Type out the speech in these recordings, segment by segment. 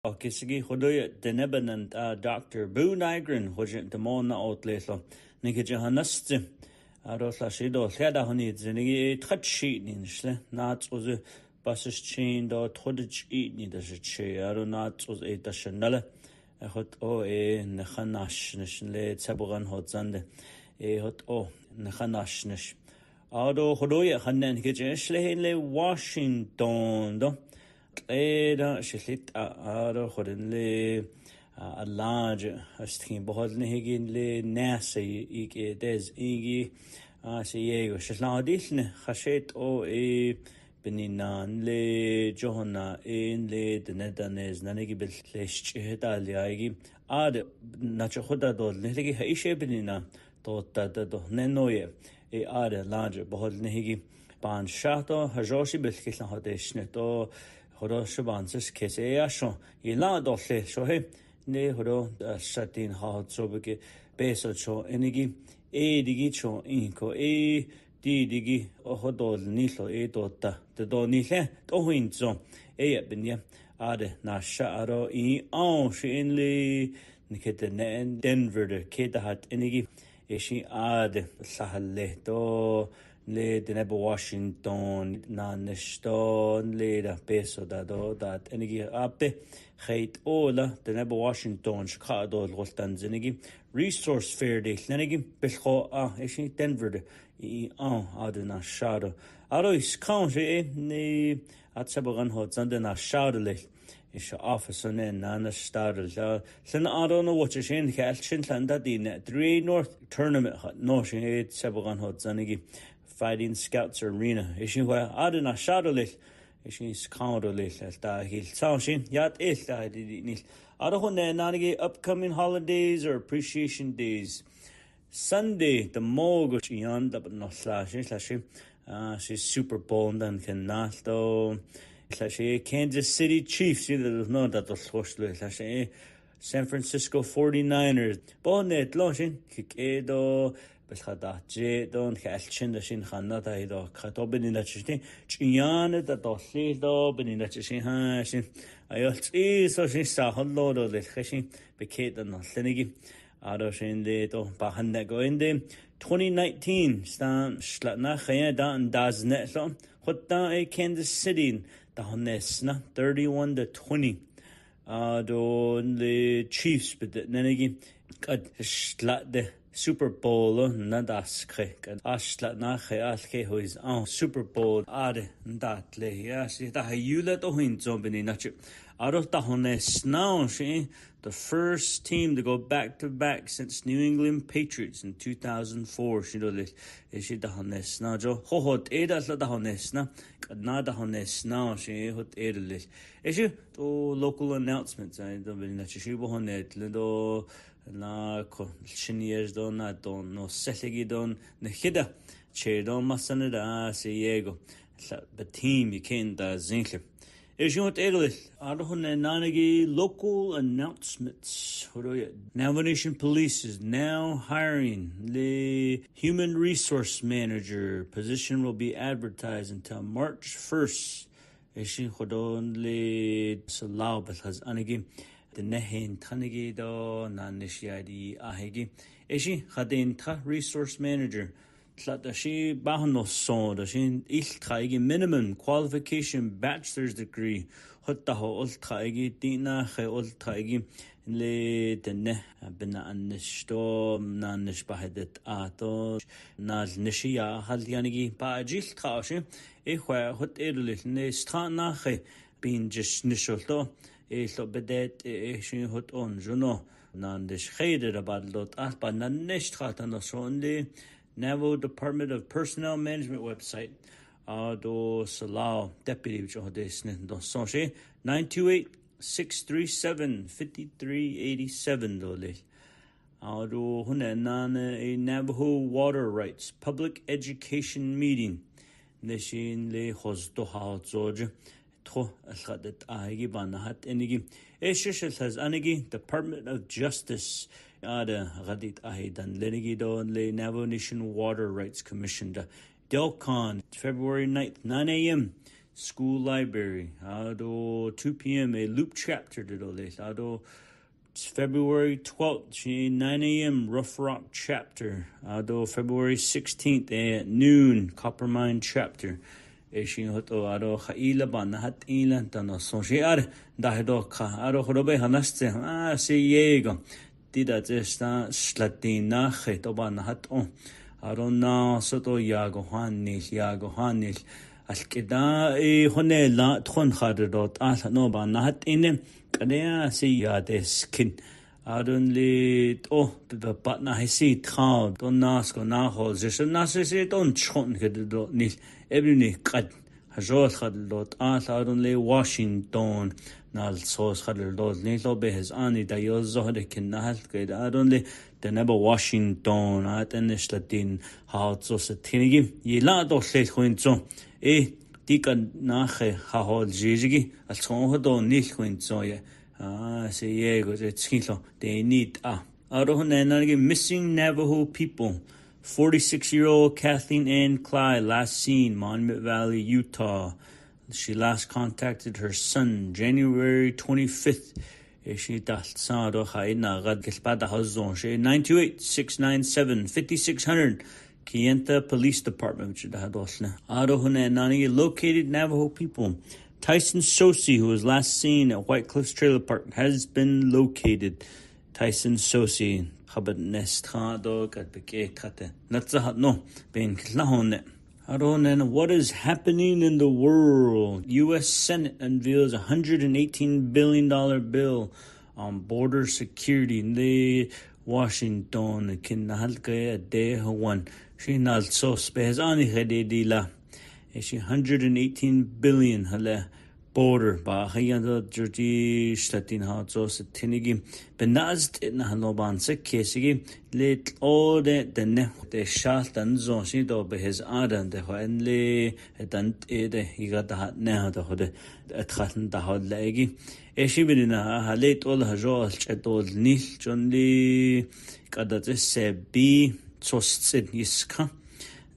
Kisigi Hodoya Denebanant Dr. Boo Nygren, Hojent Demona Outletlo, Nikajahanasti, Aroslashido, Hedahonid, Zenigi, Touchy Ninsle, Nats was a Basses chain, or Todich eat need as a chair, or not was a Dashanella, a hot o a Nehanash, Nationale, Taboran Hotzande, a hot o Nehanashnish. Ado Hodoya Hanan Kitchen, Washington. Ada shlit ara khodenle a large astin bohodne higinle nasa ig des igi asiego shladilne khashet o e beninan le johana in le denedanes nanegi bellesh hedaliagi ad nacho khoda dol negi haishe benina tota do nenoye e ad large bohodne higi ban shato hajoshi belkisla hadeshne to Horo Shabansis KCAZ, Yela Dolle, Shohe, Ne Horo, Shatin Hot Sobeke, Beso Cho, Enigi, E Digicho, Inco, E Digi, Ohodol, Nilo, E Dota, the Donile, Tohinzo, E Benya, Ade, Nasharo, E on, she inly, KTNN, Denver, the Kedahat, Enigi, E she Ade, Sahale, Do. Le Diné Washington Nanishton le da peso da do dat enigi ape khait ola Diné Washington Chicago Roltan zinigi resource fair de lenigi belkho eshi Denver I adena shado arois county ne atsabogan hot zandena shadle is office on nana started then I don't know what you shin khalshin landa din 3 North tournament no shin 7 hot zanigi Fighting Scouts Arena. Ishin wa adena shadolil. Ishin skandolil da hil sashin yat da nil. Adahon nanigi upcoming holidays or appreciation days. Sunday the mogo chian da no slashin she's Super Bowl dan can nasto slash Kansas City Chiefs either no that was slash San Francisco 49ers. Bonnet loshin kikedo Belhadaje don't Halchin the Shin Hanata Hido Katobin in the Chishin Chiana the Doslido Benin the Chishin Hashin I so she saw Holo the Heshin Becate and Senigi Adoshin de Bahanda go in the 2019 Stan Slatna Hayada and Das Netson what down a Kansas City the Honesna 31-20 Don the Chiefs but Nenegi got Slat the Super Bowl nadaskre and ashla nache alke who is on Super Bowl ade ndatle yes da hayula to hin zombini nachi aro ta hones now she the first team to go back to back since New England Patriots in 2004 she do le she da hones now jo hot eda da hones na na da hones now she hot eda le she to local announcements I don't believe that she bo honet le do na shinyears don na don no selegi don na hida che don masana da siego the team you can da zincle is you early arhon nanagi local announcements Navajo Nation Police is now hiring the human resource manager position will be advertised until March 1st is you hodon le salao but has anigi the Nehen Tanigi do Nanishiadi Ahegi. Eshi Hadin Ta resource manager. Tlatashi Bahano son the Shin Iltaigi minimum qualification bachelor's degree. Hotaho Ultaigi Dina He Ultaigi Le Dene Bina Anishto Nanish Bahedet Ato Naz Nishia Halianigi Bajil Kashi Ehwa Hot Edlit Ne Stanache being just Nisholto. So bedet shin hot on juno nan de schede about lot aspa nan nicht hat an on the Navajo Department of Personnel Management website do Salau deputy which this do sonche 928-637-5387 do le do hunan a Navajo water rights public education meeting neshin le hosto ha zoje Tro alhadet aigi banahat enigi eshishel has anigi Department of Justice ada radit ahidan lenigi don le Navajo Nation Water Rights Commission da Delcon February 9th 9 a.m. School Library. Ado 2 p.m. a loop chapter to do. Ado February 12th, 9 a.m. Rough Rock chapter. Ado February 16th at noon Coppermine chapter. Ado Haila Banahat Ilan Tano Sonjiar Dahido Ka Ado Horobe Hanaste si Yego Dida Zesta Slatina Hetobanahat on Arona Soto Yago Hanil Alkeda Honela Tronhadot Alanoba Nahat Inem Kadea si Yideesk'á Adonli the Patna Hisi Trau Don Nasko Naho Zisha Nasisi Don Chon Hedot Nil Ebony Kad Hajol Hadlot Adonli Washington Nal Sos Hadlot Nilo Behes Ani Dayozo de Kinahal Gate Adonli the Nebo Washington at Enislatin Houts of Tinigi Yilado State Quinto Tika Nache Hahol Jigi at Sohodon Nil Quintoye. Say Yego, it's Hilo, they need Arohon missing Navajo people. 46-year-old Kathleen Ann Cly, last seen Monument Valley, Utah. She last contacted her son January 25th. She 928-697-5600. Kayenta Police Department. Arohon located Navajo people. Tyson Sosi, who was last seen at White Cliffs Trailer Park, has been located. Tyson Sosi, what is happening in the world? U.S. Senate unveils $118 billion bill on border security in the Washington. $118 billion border ba hayanda jurti slatin ha zo tinigi benazd na hanoban se kesigi let all the shalt and zo si do be his adan de henle dan de higa da na da hode atkhatan da hod legi eshi bilina halet all hajo chetol nil jonli qadat se bi tsostsed yiska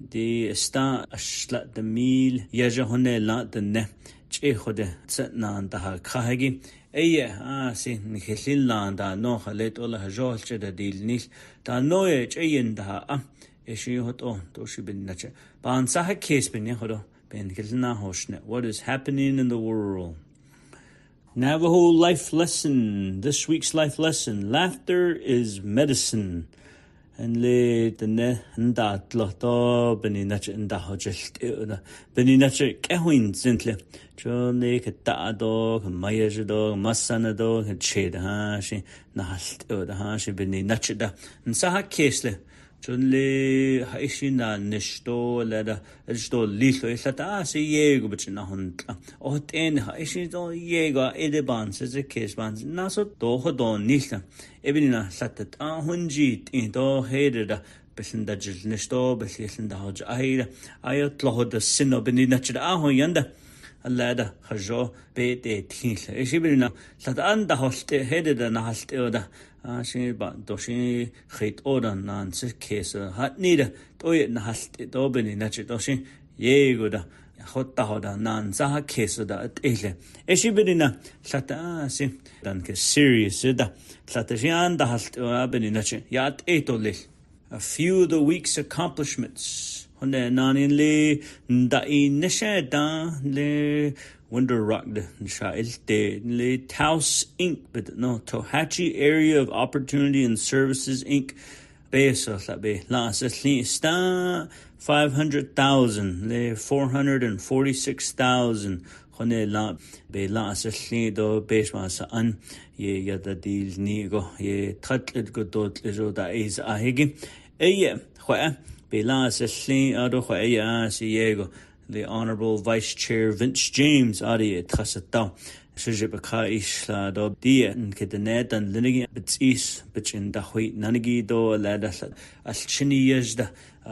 de sta ashla de mil yajahone la de ne chehode tsnan da khagi eye si nikhil landa no khalet ola hajol cheda dil nil da noye cheyin da eshi hoto to shibin nache ban Nitsáhákees bin hodo ben kilna hoshne. What is happening in the world? Navajo life lesson. This week's life lesson: laughter is medicine. And le the ndat loto beninache nda hojelt beninache kehwin zintle chone ketado mayajdo masanado ched ha shi nahalt ha shi beninache da Nitsáhákees le chonle haishina nishto lada sto lilo ilata si yego bchna huntla ten haishido yego edeban se case ban naso do hodon nilta ebinina satat hunji do hededa besinda nishto besinda hoj ayot lohod sinno benina chida yanda allada hajo bete tinla eshibina sat anda holte hededa na halte she ba doshi khit odan nan se case hat nida toy na halte do benina chdo shi yego da hotta hoda nan Nitsáhákees da ele eshibina sata si dan ke serious da sata jan da halt benina ch yat etole. A few of the week's accomplishments. Honda nanin le da inisha da le Wonder Rock the Shailte le Taos Inc. But no Tohatchee Area of Opportunity and Services Inc. Besa sabe la sta 500,000 le 446,000 hone la be la do besma sa an ye yada dil nigo ye tatlet go dot le da is ahigi eye khwa be la ado khwa si yego the Honorable Vice Chair Vince James adi trasata shijibaka isla do dia nkidnet and linigi bits bitchin da hui nanigi do lada al chini yajda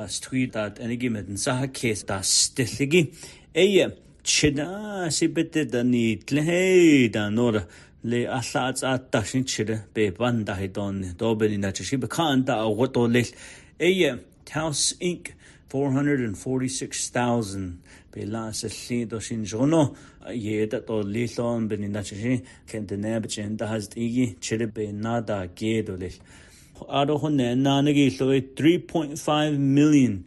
street that enigi med Nitsáhákees da stiligi eye chida sibete da ni tle da nora le asats atashin chida be banda hidon do benina chibaka anda woto le eye Taos Inc. 446,000 Bela Sesli Doshin Jono, Yeda to Lithon Beninachi, Kentenab has Igi, Chiribe Nada Gedolil. Adohone Nanagi so 3.5 million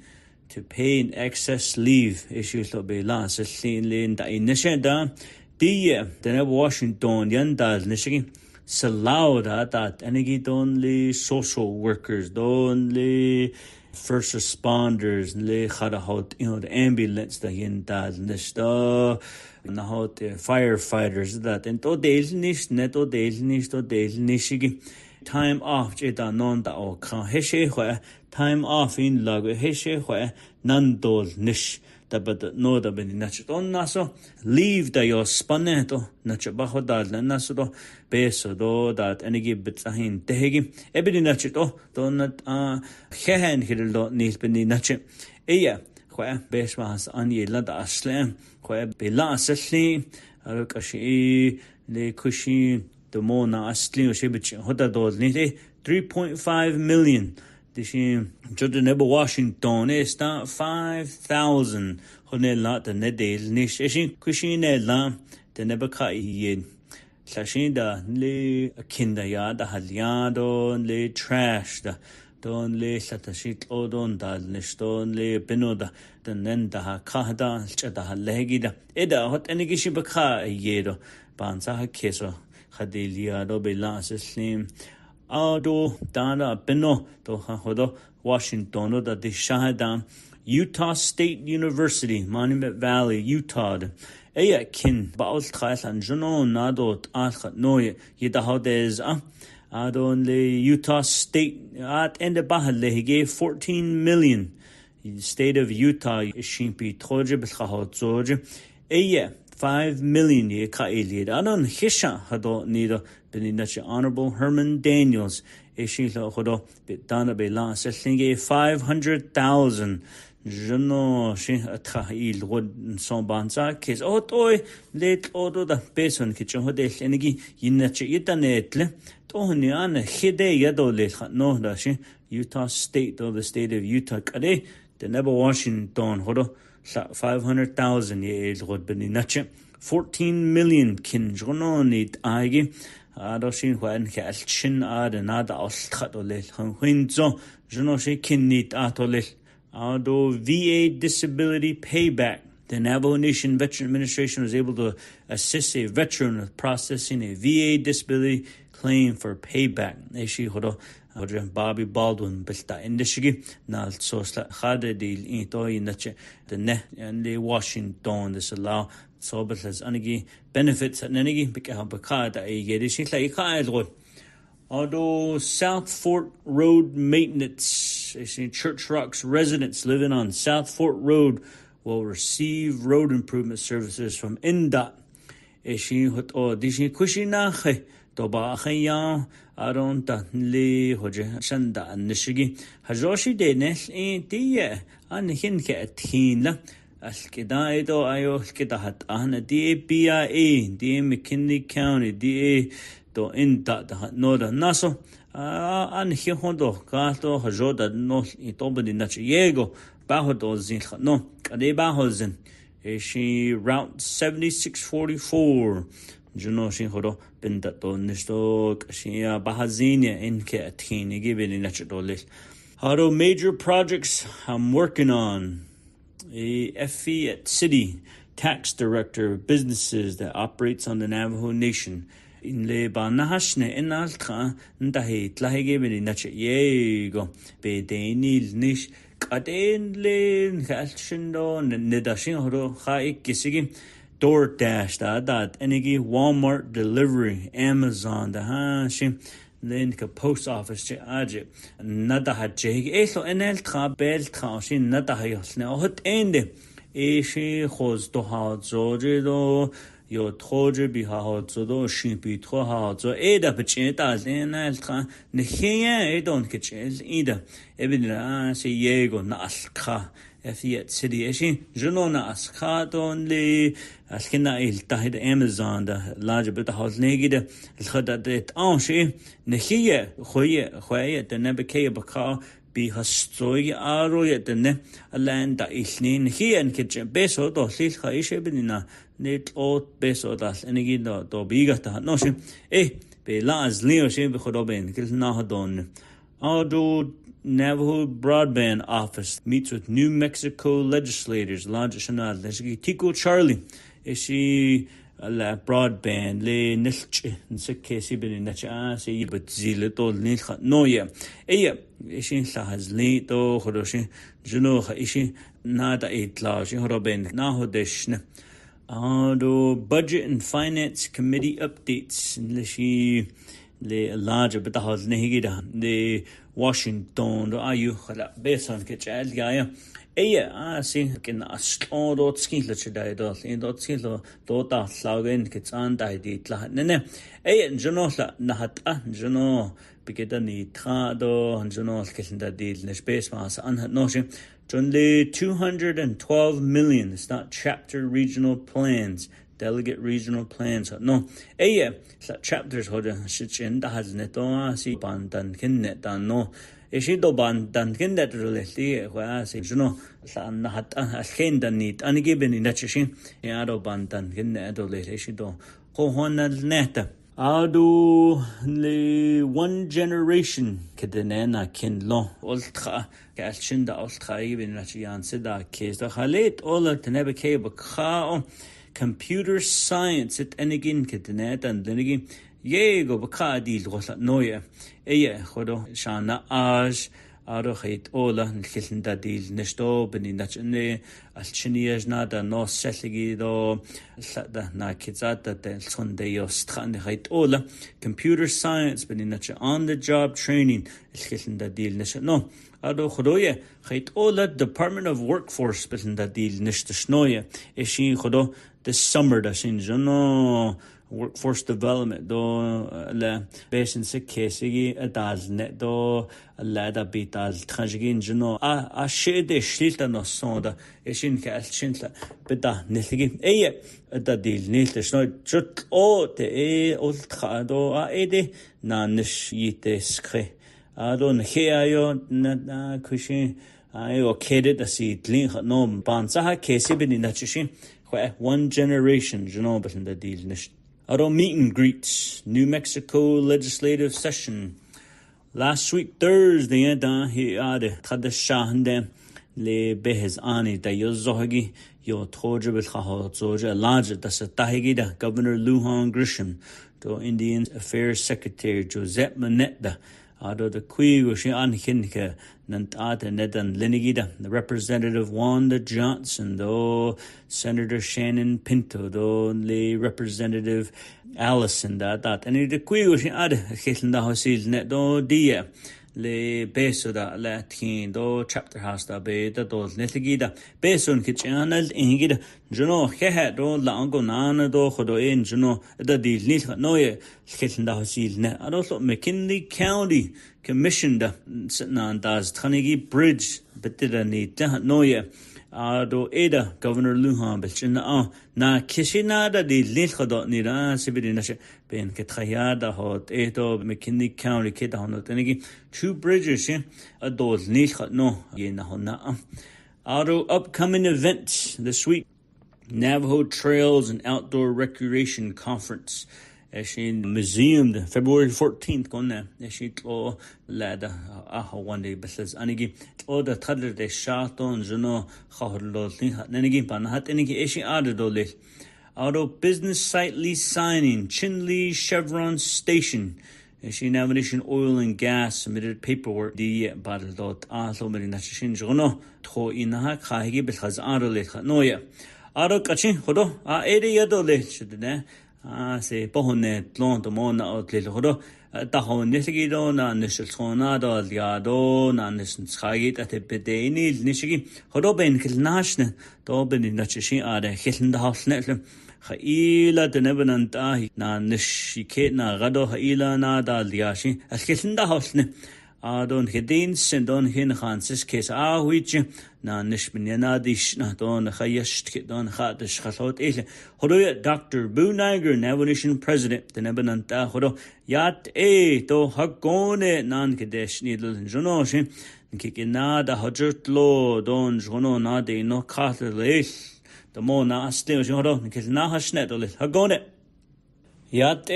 to pay in excess leave issues to Bela Sesli Linda Inisheda, the Washington Yandal Nishigi. Salauda that enigi donly social workers, donly first responders, le khadahot, the ambulance the yindad nishda, nahot firefighters that and to days nish neto days nish to days nishigi time off jeta non da o kan heshe hwa time off in lag heshe hwa nan dol nish. But no, the benefit on naso leave the your spaneto, Nachabaho dal, Naso, Beso, that any give bits a hint, Tehegi, Ebinachito, don't Hehan Hill Nils Beninache. Eya, where Besmas Anye Lada Slam, where Bela Sesli, Arukashi, Le Kushi, the Mona Asli, Shibich, Hodadol, Nite, 3.5 million. Navajo Washington is 5,000 Honella the Nedel Nish Kushinella the Nebakai Sashinda Le Kindaya the Haliado Le Trash the Don Le Satashit Odon Dal Nishton Le Benoda the Nenda Hakada Chata Halegida Eda Hot Enigishibaka Yedo Bansa Keso Hadiliado Belas Slim. Ado Dana Beno to Hodo Washington da de Shahadam Utah State University Monument Valley Utah Eya kin baus khas an jono nadot alkhat noye yidahades adon le Utah State at end bahale he gave 14 million the state of Utah shimpi troje bkhahot zoje Eya 5 million ye ka elid anon hisha hado nido Beninachi Honorable Herman Daniels, Eshila Hodo, Bitana Bela, Seslinge 500,000. Jono, she Atail would son banza, case toy, late odo the beson kitchen hodesh energy, Yinachi Itanetle, Tohaniana, Hide Yadole, no, that she Utah State or the state of Utah Kade, the Navajo Washington Hodo, 500,000 years would Beninachi, 14 million kin Jono need Igi. Adoshin when Chin ad and Ada Ostratole, Hunzo, Jonoshi Kinit Atole, Ado VA disability payback. The Navajo Nation Veteran Administration was able to assist a veteran with processing a VA disability claim for payback. Eshi Hodo, Bobby Baldwin, Besta Indishigi, Nal Sosla Hade deal into Inache, the Ne and the Washington, this allow. So, but as Anigi benefits at Nenigi, Bikabakada, a Yedish like Kailwood. Although South Fort Road maintenance, Church Rock's residents living on South Fort Road will receive road improvement services from INDOT. Eshi hot or Dishi Kushinache, Toba Hayan, Aron Tanli, Hoja Shanda, and Nishigi, Hajoshi de Nes, ain't the and Hinke at Tina. Alkidaido ayo skidahat ahna DABIA, DA McKinley County, DA do inda da no da naso an hihondo gato hajoda no itobadi nachi yego bahodo zin no kade bahozin she route 7644 juno shin hodo binda do nisto kashia bahazinia inke atini gibeni nachi dolis how major projects I'm working on. A Fayette City tax director of businesses that operates on the Navajo Nation. In le banahashne in altra ndahe tlahege beni nache yego be denil nish kaden le halshindo nedashin horo khaik kisigi DoorDash da enigi Walmart delivery Amazon da hashim then the post office che aje nada haje eso enel tra bel transhin nada hayosne hot ende e she khoz to ha zoje do yo troje bi ha zodo shin bi tro ha zo e da beche da enel tra ne hye e don ke chel ida ebina se yego na alka Fayette City eshi junona askadon le askina il tahid Amazon da large bit house negide khada det anshi nehiye khoye de nebeke baka be hastoi aro yet the land that is nin he and kitchen beso do sis ha ishe benina net ot beso das enigi do biga ta no shi be las leo shi be khodoben kil na hadon ado Navajo Broadband Office meets with New Mexico legislators. Tico Charlie is she la broadband le nilch in sekesi bin nacha se but zile to nilch no ya ishin sa has le to khodoshi juno ishi nada itla shi horoben na hodeshne ado budget and finance committee updates lishi le large but has nehigida the Washington do ayu khala besan ke chal gaya see kin aslo do skin le chidai do in do skin do ta slagen ke tsan dai di tla ne juno la nahata juno bigeda ni tra do juno kelda di ne space mas an no shi only 212 million. It's not chapter regional plans, delegate regional plans. No, chapters hoda shichin da has neto si bandan kinnet dan no. Ishido bandan kinnet relati wa si juno sa nahat alkenda nit anigibin in nachishin yado bandan kinnet do le ishido ko honal neta. Ado le one generation KTNN kin lo ultra kalchin da ultra ibn nachian sida kes da khalet ola tnebe ke bakha computer science it enigin KTNN and lenigi yego bakha dil gosa noya khodo shana aj aro khait ola khilnda dil nesto beni nachne alchinias nada no selligi do da na kizata del sunday ostran khait ola computer science beni nach on the job training khilnda dil nesh no aro khodoye khait ola department of workforce beni dil nesh shnoye ishi khodo this summer da shin jono workforce development do la basin sekesi adaz net do la da bital tragin jno a shede shilta no sonda eshin ka alchinta bida nilgi da dil nilta shno jut o te ultra do ede na nish Yideesk'á do nheayo na kushin ayo kede da si tlin no Nitsáhákees bin nachishin one generation jno but da dil nish Aro meet and greets, New Mexico legislative session. Last week, Thursday, he had Kadashahande le behez ani da yozohagi yo toja bilkhaho zoja large da satahigi da Governor Lujan Grisham to Indian Affairs Secretary Joseph Manetta. Ado the Kui Washi Anhinke Nantata Nedan Lenigida, the Representative Wanda Johnson, do Senator Shannon Pinto, do the Representative Allison, that, and the Kui Washi Ad Hitlinda Hosil Net do Dia. Le beso da latin do chapter house da be da do netigida beso in kitchanal ingida juno he do lango nana do khodo in juno da di nil noye kitchen da hosil ne also McKinley County commissioned nan das thanigi bridge betida ni da noye do eda Governor Lujan belchina na kishina da di nil khodo ni ra sibidina ben ketrayada hot eto McKinley County keda hono tenigi two bridges adol nil no yena hona auto upcoming events this week Navajo Trails and Outdoor Recreation Conference in museum February 14th konna eshitlo lada one day besles anigi o da tadler de shaton juno khahlo nenigi panhat enigi eshi adole auto business site lease signing Chinle Chevron Station eshi Navajo Nation Oil and Gas submitted paperwork the badalot so many nashin juno tho inaha khahigi belkhaz adole noya auto kachin khodo area dole chidne se pohone tlon to mona otle khodo ta hon nesigido na nishilchona do liado na nisnschagit at bedeni nishigi khodo ben kilnashne do ben nachishi ade khilnda hafsnetle khaila denebenanta na nishike na gado khaila na da liashi khilnda hafsne adon hedin sendon hin khansis kes huich na nishminena dish na don khayasht don khadish khalot ile hodo Dr. Nygren Navajo Nation president denebenanta hodo yat to hakone nan kedesh nidl jonoshin Nkikina da hajutlo don jono na de no katlil. The mo na still joro nkilna hashnedol hagone. Yat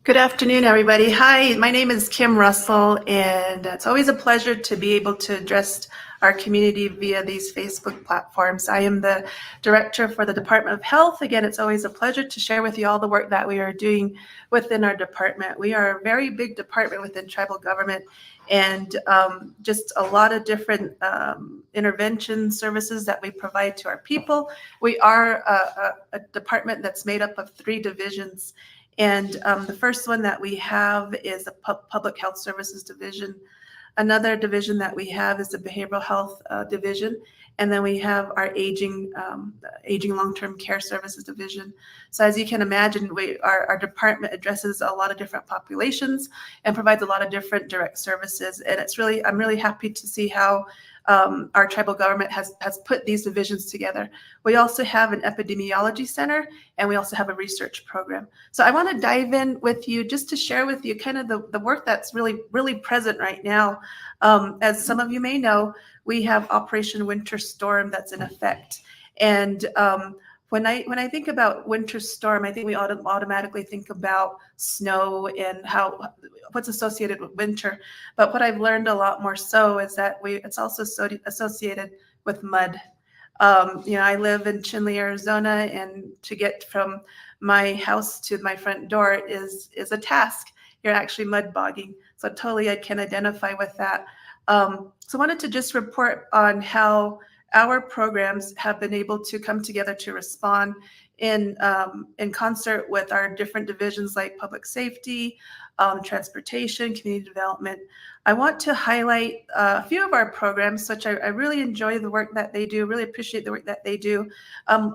Good afternoon, everybody. Hi, my name is Kim Russell, and it's always a pleasure to be able to address our community via these Facebook platforms. I am the director for the Department of Health. Again, it's always a pleasure to share with you all the work that we are doing within our department. We are a very big department within tribal government, and just a lot of different intervention services that we provide to our people. We are a department that's made up of 3 divisions. And the first one that we have is the Public Health Services Division. Another division that we have is the Behavioral Health Division. And then we have our Aging Long-Term Care Services Division. So as you can imagine, our department addresses a lot of different populations and provides a lot of different direct services. And I'm really happy to see how our tribal government has put these divisions together. We also have an epidemiology center, and we also have a research program. So I want to dive in with you just to share with you kind of the work that's really present right now. As some of you may know, we have Operation Winter Storm that's in effect. And when I think about winter storm, I think we automatically think about snow and what's associated with winter. But what I've learned a lot more so is that it's also associated with mud. I live in Chinle, Arizona, and to get from my house to my front door is a task. You're actually mud bogging. So totally I can identify with that. So I wanted to just report on how our programs have been able to come together to respond in concert with our different divisions like public safety, transportation, community development. I want to highlight a few of our programs, which I really enjoy the work that they do, really appreciate the work that they do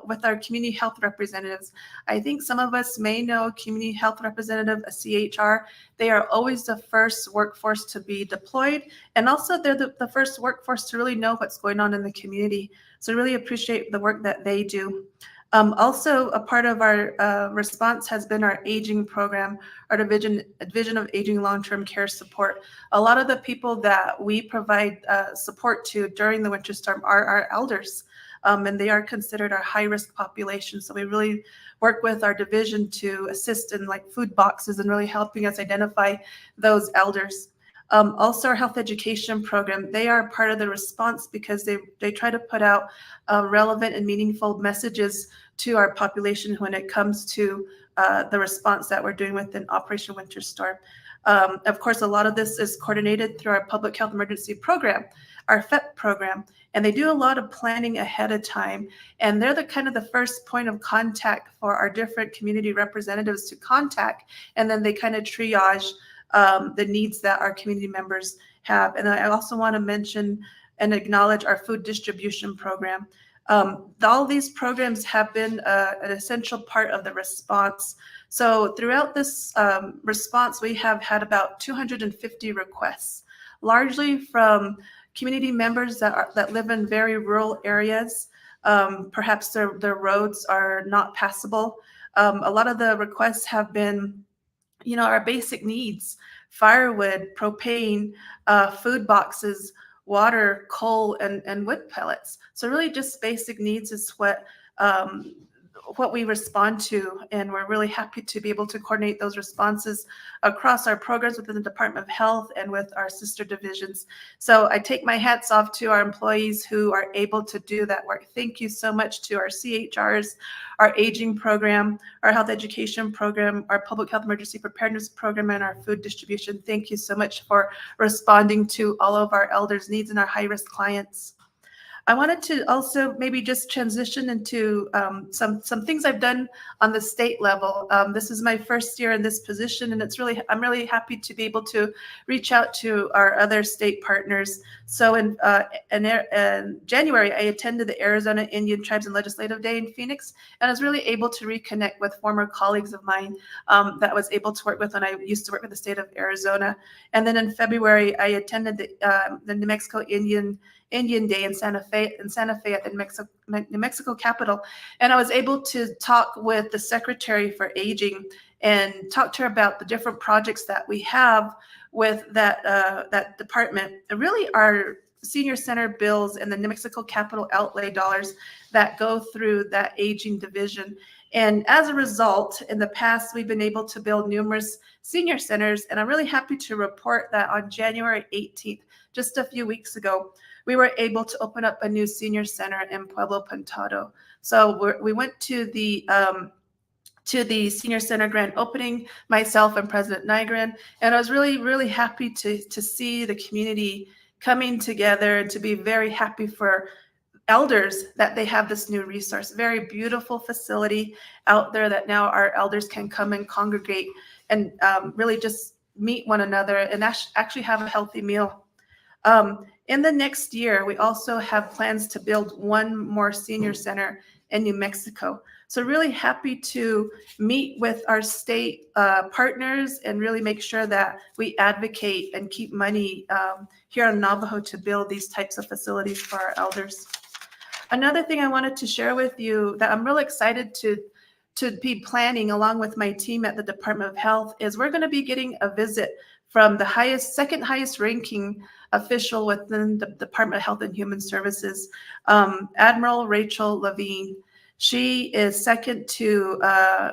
with our community health representatives. I think some of us may know community health representative, a CHR. They are always the first workforce to be deployed, and also they're the first workforce to really know what's going on in the community. So I really appreciate the work that they do. Also, a part of our response has been our aging program, our division of aging long-term care support. A lot of the people that we provide support to during the winter storm are our elders, and they are considered our high-risk population. So we really work with our division to assist in like food boxes and really helping us identify those elders. Also, our health education program, they are part of the response because they try to put out relevant and meaningful messages to our population when it comes to the response that we're doing within Operation Winter Storm. Of course, a lot of this is coordinated through our Public Health Emergency Program, our FEP program, and they do a lot of planning ahead of time. And they're the first point of contact for our different community representatives to contact, and then they kind of triage the needs that our community members have. And I also want to mention and acknowledge our food distribution program. All these programs have been an essential part of the response. So throughout this response, we have had about 250 requests, largely from community members that live in very rural areas. Perhaps their roads are not passable. A lot of the requests have been our basic needs: firewood, propane, food boxes, water, coal, and wood pellets. So really just basic needs is what we respond to, and we're really happy to be able to coordinate those responses across our programs within the Department of Health and with our sister divisions. So I take my hats off to our employees who are able to do that work. Thank you so much to our CHRs, our aging program, our health education program, our public health emergency preparedness program, and our food distribution. Thank you so much for responding to all of our elders' needs and our high-risk clients. I wanted to also maybe just transition into some things I've done on the state level. This is my first year in this position, and I'm really happy to be able to reach out to our other state partners. So in January, I attended the Arizona Indian Tribes and Legislative Day in Phoenix, and I was really able to reconnect with former colleagues of mine that I was able to work with when I used to work with the state of Arizona. And then in February, I attended the New Mexico Indian Day in Santa Fe at the New Mexico capital. And I was able to talk with the Secretary for Aging and talk to her about the different projects that we have with that department. And really our senior center bills and the New Mexico capital outlay dollars that go through that aging division. And as a result, in the past, we've been able to build numerous senior centers. And I'm really happy to report that on January 18th, just a few weeks ago, we were able to open up a new senior center in Pueblo Pintado. So we went to the senior center grand opening, myself and President Nygren, and I was really, really happy to see the community coming together and to be very happy for elders that they have this new resource. Very beautiful facility out there that now our elders can come and congregate and really just meet one another and actually have a healthy meal. In the next year, we also have plans to build one more senior center in New Mexico. So really happy to meet with our state partners and really make sure that we advocate and keep money here on Navajo to build these types of facilities for our elders. Another thing I wanted to share with you that I'm really excited to be planning along with my team at the Department of Health is we're going to be getting a visit from the second highest ranking official within the Department of Health and Human Services, Admiral Richelle Levine. She is second to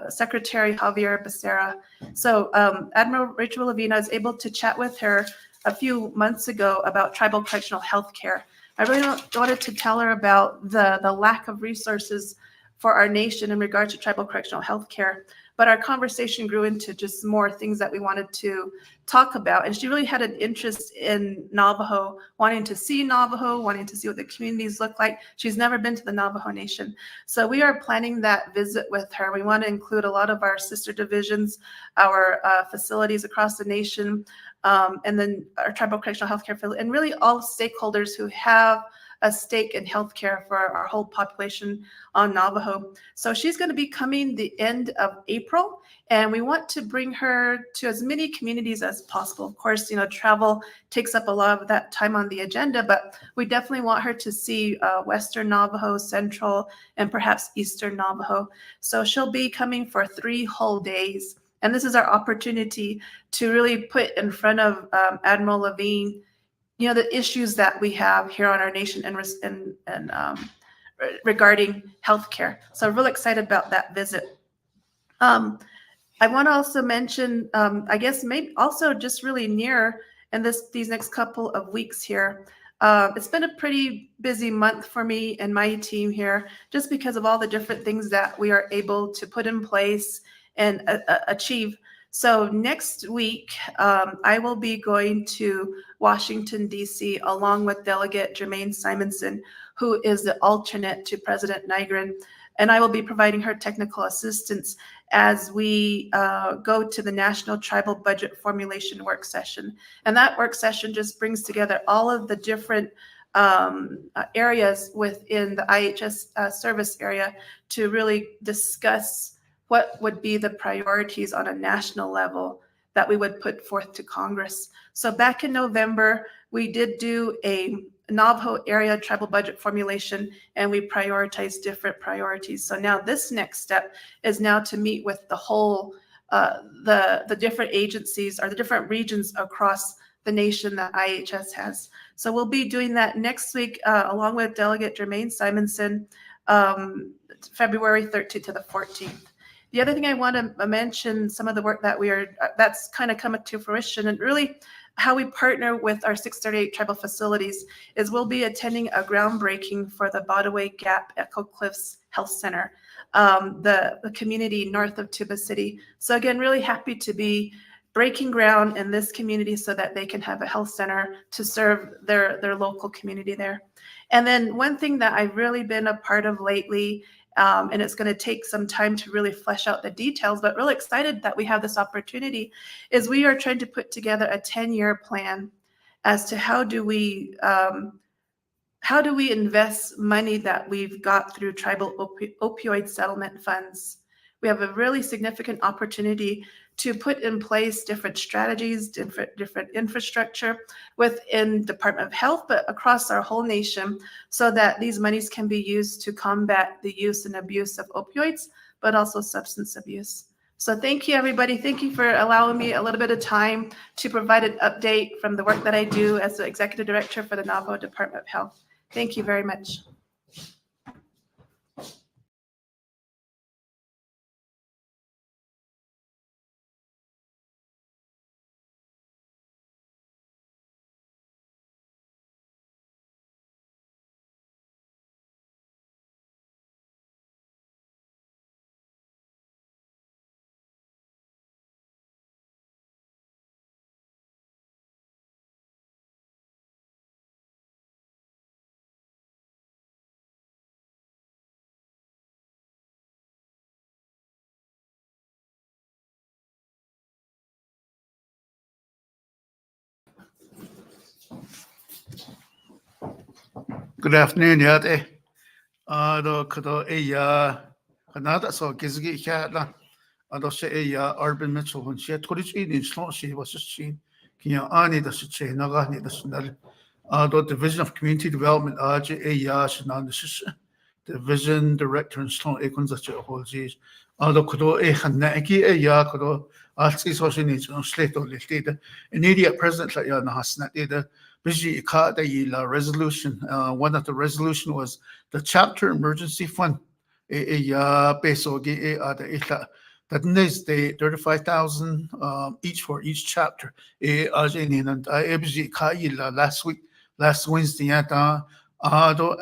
Secretary Javier Becerra. So Admiral Richelle Levine, I was able to chat with her a few months ago about tribal correctional health care. I really wanted to tell her about the lack of resources for our nation in regards to tribal correctional health care. But our conversation grew into just more things that we wanted to talk about. And she really had an interest in Navajo, wanting to see Navajo, wanting to see what the communities look like. She's never been to the Navajo Nation. So we are planning that visit with her. We want to include a lot of our sister divisions, our facilities across the nation, and then our tribal correctional healthcare facility, and really all stakeholders who have a stake in healthcare for our whole population on Navajo. So she's going to be coming the end of April, and we want to bring her to as many communities as possible. Of course, travel takes up a lot of that time on the agenda, but we definitely want her to see Western Navajo, Central, and perhaps Eastern Navajo. So she'll be coming for 3 whole days. And this is our opportunity to really put in front of Admiral Levine the issues that we have here on our nation and regarding healthcare. So I'm really excited about that visit. I want to also mention, I guess maybe also just really near in these next couple of weeks here, it's been a pretty busy month for me and my team here, just because of all the different things that we are able to put in place and achieve. So next week, I will be going to Washington, D.C., along with Delegate Jermaine Simonson, who is the alternate to President Nygren. And I will be providing her technical assistance as we go to the National Tribal Budget Formulation Work Session. And that work session just brings together all of the different areas within the IHS service area to really discuss what would be the priorities on a national level that we would put forth to Congress. So back in November, we did do a Navajo area tribal budget formulation, and we prioritized different priorities. So now this next step is now to meet with the whole, the different agencies or the different regions across the nation that IHS has. So we'll be doing that next week along with Delegate Jermaine Simonson, February 13th to the 14th. The other thing I want to mention, some of the work that that's kind of coming to fruition, and really how we partner with our 638 tribal facilities is we'll be attending a groundbreaking for the Botaway Gap Echo Cliffs Health Center, the community north of Tuba City. So again, really happy to be breaking ground in this community so that they can have a health center to serve their local community there. And then one thing that I've really been a part of lately, and it's going to take some time to really flesh out the details, but really excited that we have this opportunity, is we are trying to put together a 10-year plan as to how do we invest money that we've got through tribal opioid settlement funds. We have a really significant opportunity to put in place different strategies, different infrastructure within Department of Health, but across our whole nation, so that these monies can be used to combat the use and abuse of opioids, but also substance abuse. So thank you, everybody. Thank you for allowing me a little bit of time to provide an update from the work that I do as the Executive Director for the Navajo Department of Health. Thank you very much. Good afternoon, Yate. Do Kado Kanada so Gizgi Katla. Ado say Urban Mitchell when she had 23 in Slot, she was a scene. Kenya Ani the Che Nagani the Sunel. Ado Division of Community Development Aji Shanan the Division Director in Slot Econs at your whole G's. Ado Kado Hanaki Kado Alti social needs on Slate or Lifted. Immediate President like Hasnat either. The resolution. One of the resolution was the chapter emergency fund. That is the 35,000 each for each chapter. Last Wednesday,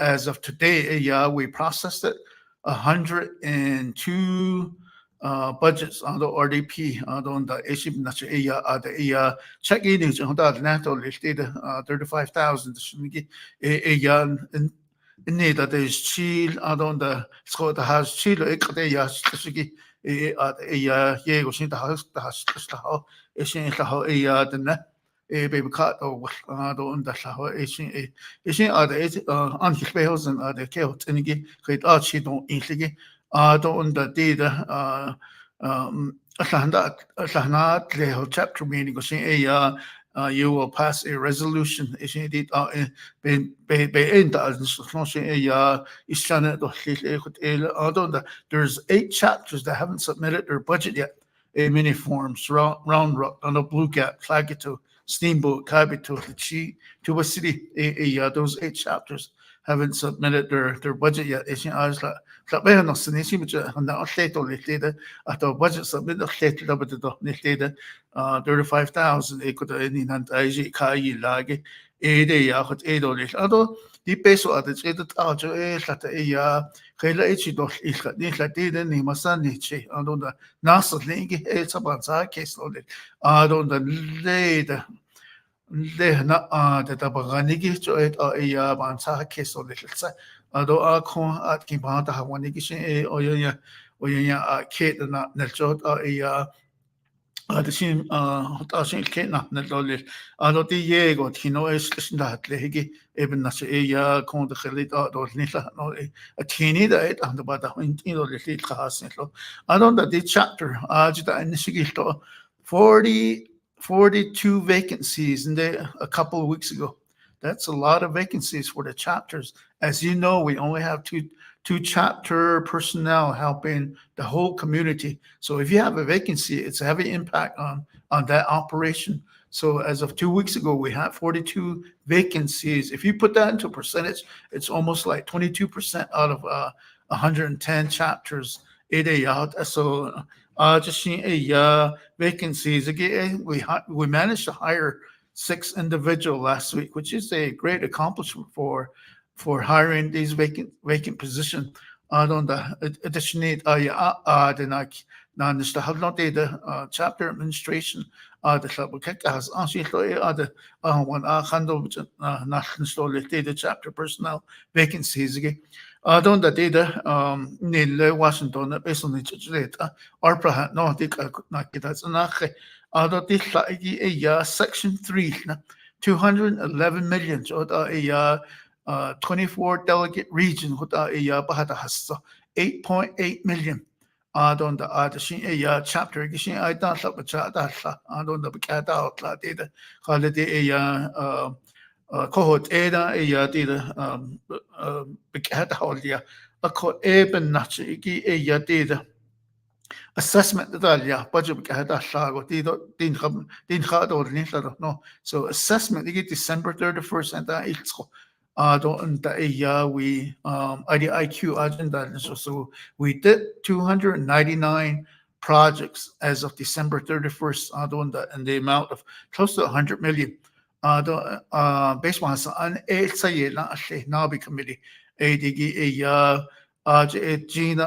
as of today, we processed it 102. Budgets on the RDP on the Asian the check in is on the NATO listed 35,000 in need that is chill on the Scott has chill Yegoshin the house the how Asian the baby cat or on the Saho Asian Anti-Spells and the Kelt and great archie don't easily. On the data, chapter meeting, you will pass a resolution. There's 8 chapters that haven't submitted their budget yet in many forms. Round Rock, on the Blue Gap, Flagito, Steamboat, Kabito, Chi, Tuba City. Those 8 chapters haven't submitted their budget yet. I was like, no sinisi which na state or later at the budget submit the state double the later 35,000 could any and IG Kai Lagi hot $8. Although the peso at the trade out at a Kayla Echido is like this like didn't he must Nichi and on the NASA link it's about Nitsáhákees on it. I don't the later. The Tabaganigi to it or a Nitsáhákees on it. Although I can't at Kimbata have one ignition or ya Kate and not Nelchot or the same Kate not Nelol. Although the Yego Tino is that Legi, even as a con the Helit or Nila a teeny that and about the little class. I don't that the chapter Ajita and Nishigito 42 vacancies in there a couple of weeks ago. That's a lot of vacancies for the chapters. As you know, we only have two chapter personnel helping the whole community. So if you have a vacancy, it's a heavy impact on that operation. So as of 2 weeks ago, we had 42 vacancies. If you put that into percentage, it's almost like 22% out of 110 chapters. So just seeing vacancies again. We managed to hire 6 individuals last week, which is a great accomplishment for hiring these vacant positions. On the additionally, the chapter administration the club has the one handle national story data chapter personnel vacancies again. Don't the data nil Washington based on the ARPA no that's a section 3 211 million a 24 delegate region 8.8 million on the chapter I don't know on the Bacata data holiday cohort Ada data Bacata holiday a co eben natch a data assessment that budget no so assessment December 31st and we IDIQ agenda so we did 299 projects as of December 31st and the amount of close to 100 million based on Nabi committee Gina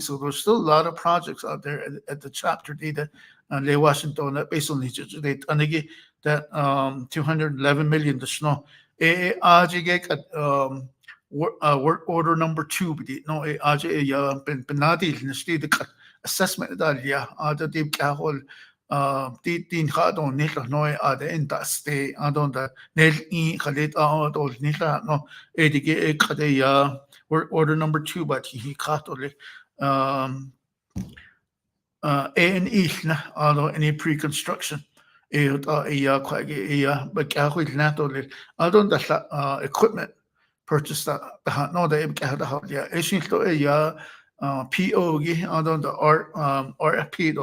so there's still a lot of projects out there at the chapter data and Le Washington based on that 211 million the snow work order number 2 no penadi assessment the deep kahol tin khadon nila no enta stay adon the nel in khalit adol nila no edige khade work order number 2 but he khatole A&E any pre-construction equipment purchased no PO the RFP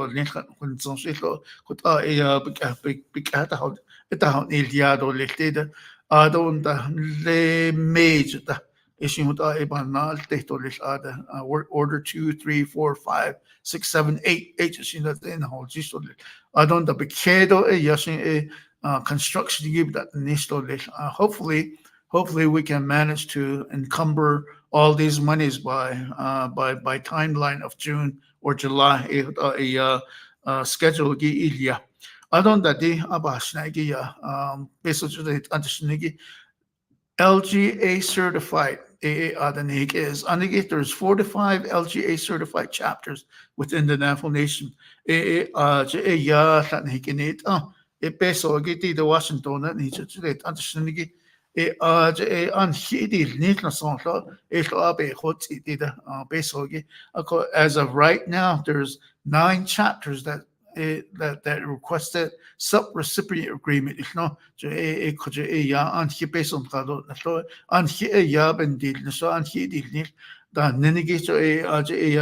work order 2, 3, 4, 5, 6, 7, 8 agencies that in the whole the Bekedo construction give that hopefully we can manage to encumber all these monies by timeline of June or July schedule basically LGA certified there's 4 to 5 LGA certified chapters within the Navajo Nation. The Washington as of right now, there's 9 chapters that requested sub-recipient agreement. The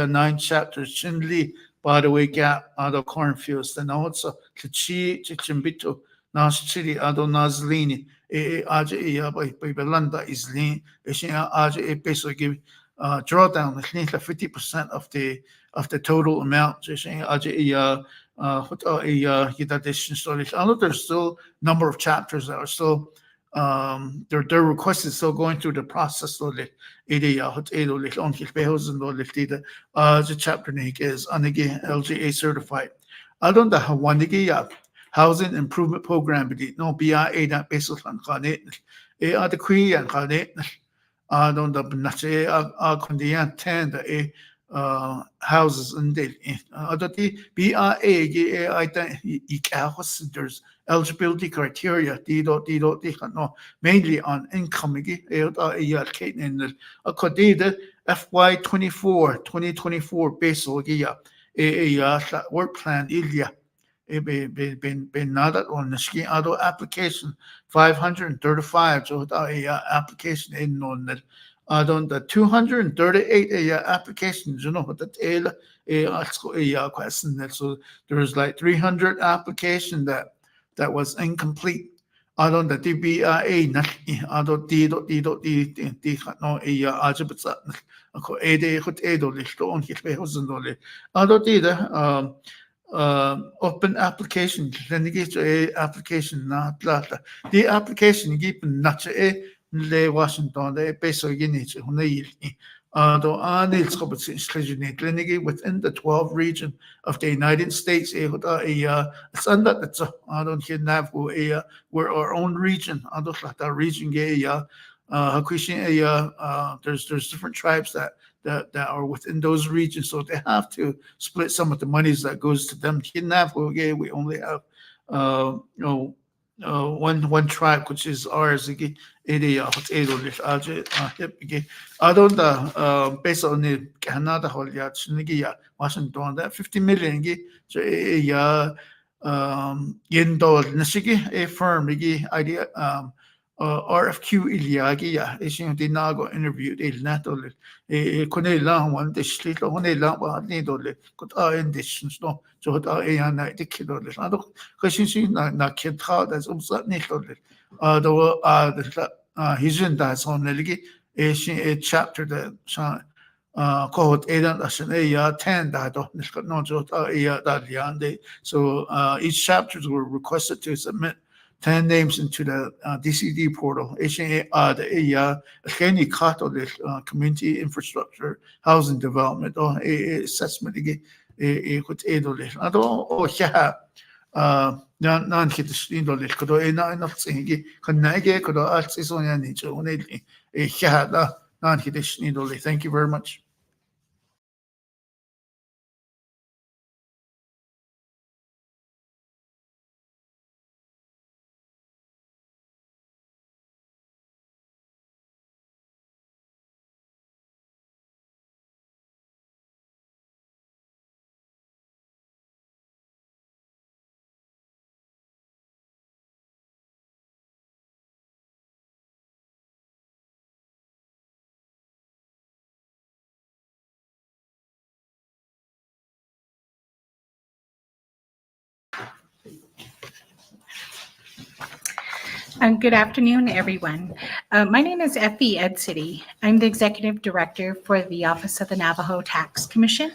9 chapters Chinli, by the way, Gap, other cornfields, then also Chichimbito, Nas Chili, Ado Nazlini, by Belanda is lean, basically give drawdown 50% of the total amount. I know there's still number of chapters that are still their request is still going through the process. The chapter is LGA certified. I don't know how one housing improvement program no BIA that basis on the Queen and I don't know Kondian 10 the houses in the BIA there's eligibility criteria mainly on income FY 2024 base work plan been not on the ski auto application 535 so application in on that the 238 applications what the tail question so there's like 300 application that was incomplete the DBIA open application application not the application given not Le Washington basically within the 12 region of the United States. It's under the we're our own region. Region there's different tribes that are within those regions, so they have to split some of the monies that goes to them. We only have one tribe, which is ours. Based on the Canada Washington, that 50 million yen a firm idea RFQ Iliagi Dinago interviewed il Natol Conela one the Slito Honela Nidole could in distance no so the kiddo because she not kid how that's upset Nidole he's in that on the a chapter that called Aidan Ashan 10 that no that so each chapters were requested to submit 10 names into the DCD portal. The community infrastructure, housing development, or assessment. Thank you very much. Good afternoon, everyone. My name is Effie Ed City. I'm the Executive Director for the Office of the Navajo Tax Commission.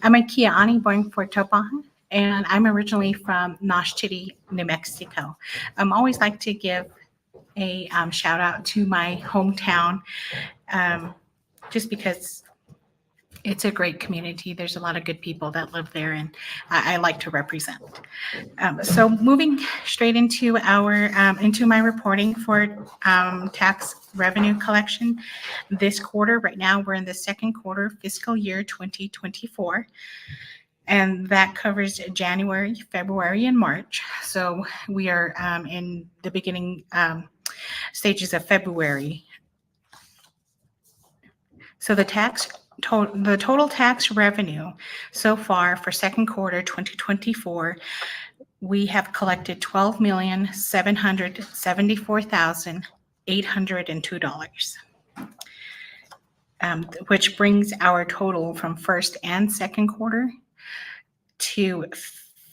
I'm a Kia'ani born for Topahan, and I'm originally from Nosh City, New Mexico. I always like to give a shout out to my hometown just because it's a great community. There's a lot of good people that live there, and I like to represent. So moving straight into into my reporting for tax revenue collection this quarter. Right now, we're in the second quarter, fiscal year 2024, and that covers January, February, and March. So we are in the beginning stages of February. So the total tax revenue so far for second quarter 2024, we have collected $12,774,802, which brings our total from first and second quarter to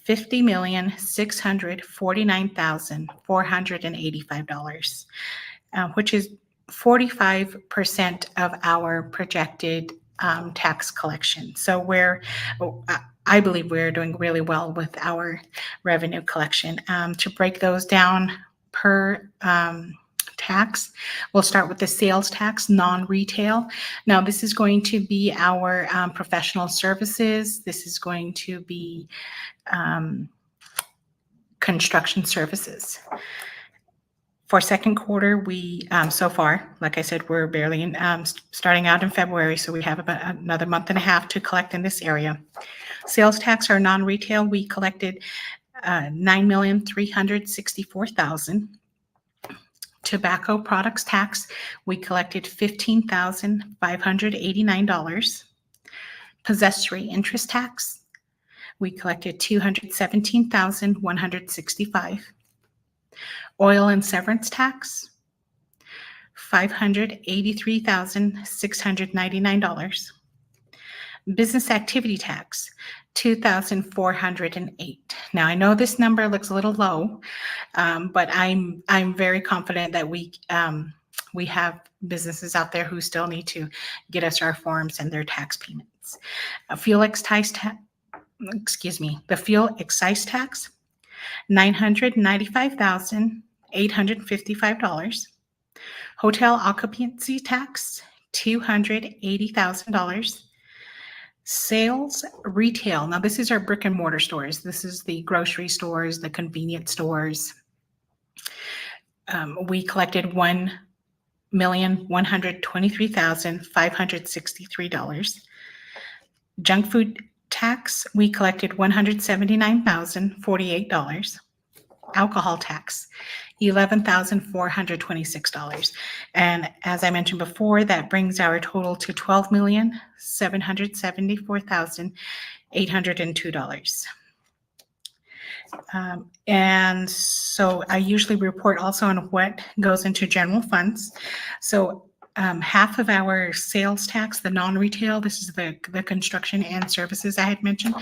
$50,649,485, which is 45% of our projected tax collection. So I believe we're doing really well with our revenue collection. To break those down per tax, we'll start with the sales tax, non-retail. Now, this is going to be our professional services. This is going to be construction services. For second quarter, we so far, like I said, we're barely starting out in February, so we have about another month and a half to collect in this area. Sales tax or non-retail, we collected $9,364,000. Tobacco products tax, we collected $15,589. Possessory interest tax, we collected $217,165. Oil and severance tax, $583,699. Business activity tax, $2,408. Now, I know this number looks a little low, but I'm very confident that we have businesses out there who still need to get us our forms and their tax payments. The fuel excise tax, $995,855. Hotel occupancy tax, $280,000. Sales retail. Now, this is our brick and mortar stores. This is the grocery stores, the convenience stores. We collected $1,123,563. Junk food tax, we collected $179,048. Alcohol tax, $11,426. And as I mentioned before, that brings our total to $12,774,802. And so I usually report also on what goes into general funds. So half of our sales tax, the non-retail, this is the construction and services I had mentioned,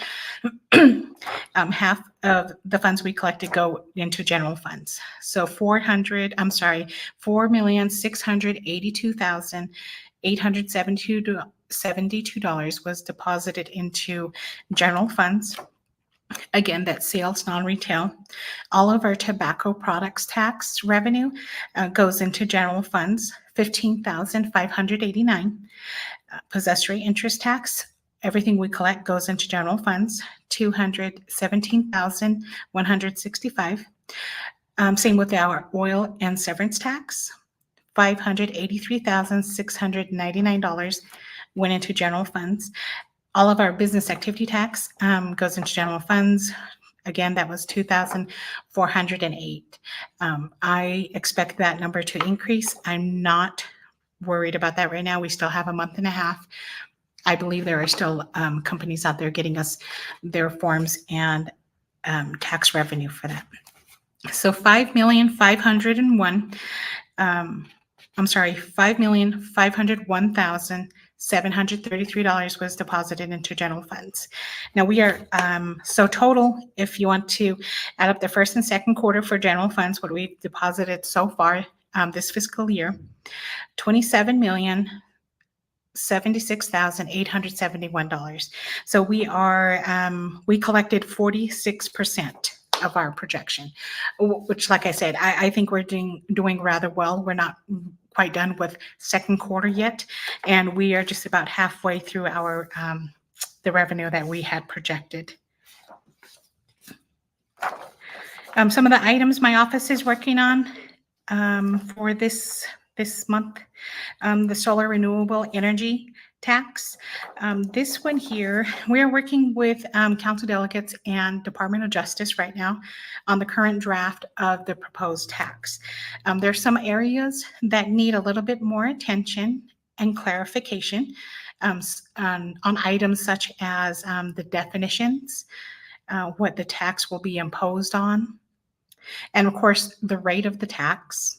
half of the funds we collected go into general funds. So $4,682,872 was deposited into general funds. Again, that's sales, non-retail. All of our tobacco products tax revenue goes into general funds, $15,589. Possessory interest tax, everything we collect goes into general funds, $217,165. Same with our oil and severance tax, $583,699 went into general funds. All of our business activity tax goes into general funds. Again, that was $2,408. I expect that number to increase. I'm not worried about that right now. We still have a month and a half. I believe there are still companies out there getting us their forms and tax revenue for that. So $5,501,733 was deposited into general funds. Now we are, so total, if you want to add up the first and second quarter for general funds, what we've deposited so far this fiscal year, $27,076,871. So we collected 46% of our projection, which, like I said, I think we're doing rather well. We're not quite done with second quarter yet, and we are just about halfway through our the revenue that we had projected. Some of the items my office is working on for this month, the solar renewable energy tax. This one here, we're working with council delegates and Department of Justice right now on the current draft of the proposed tax. There's some areas that need a little bit more attention and clarification on items such as the definitions, what the tax will be imposed on, and of course the rate of the tax,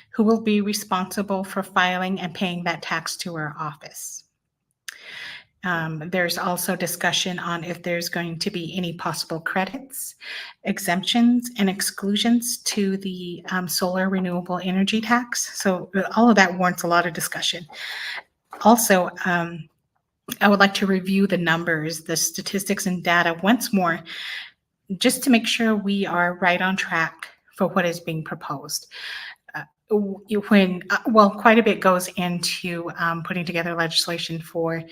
who will be responsible for filing and paying that tax to our office. There's also discussion on if there's going to be any possible credits, exemptions, and exclusions to the solar renewable energy tax. So all of that warrants a lot of discussion. Also, I would like to review the numbers, the statistics and data once more, just to make sure we are right on track for what is being proposed. Quite a bit goes into putting together legislation for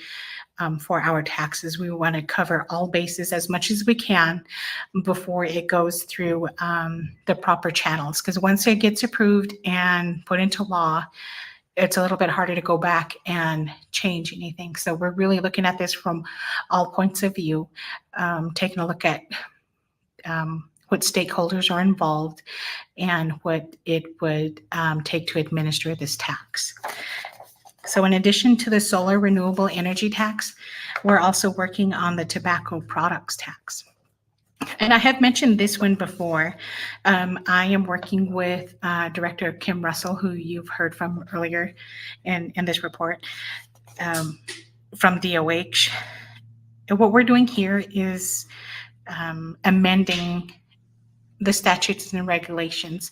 our taxes. We want to cover all bases as much as we can before it goes through the proper channels, because once it gets approved and put into law, it's a little bit harder to go back and change anything. So we're really looking at this from all points of view, taking a look at what stakeholders are involved and what it would take to administer this tax. So in addition to the solar renewable energy tax, we're also working on the tobacco products tax. And I have mentioned this one before. I am working with Director Kim Russell, who you've heard from earlier in this report from DOH. And what we're doing here is amending the statutes and regulations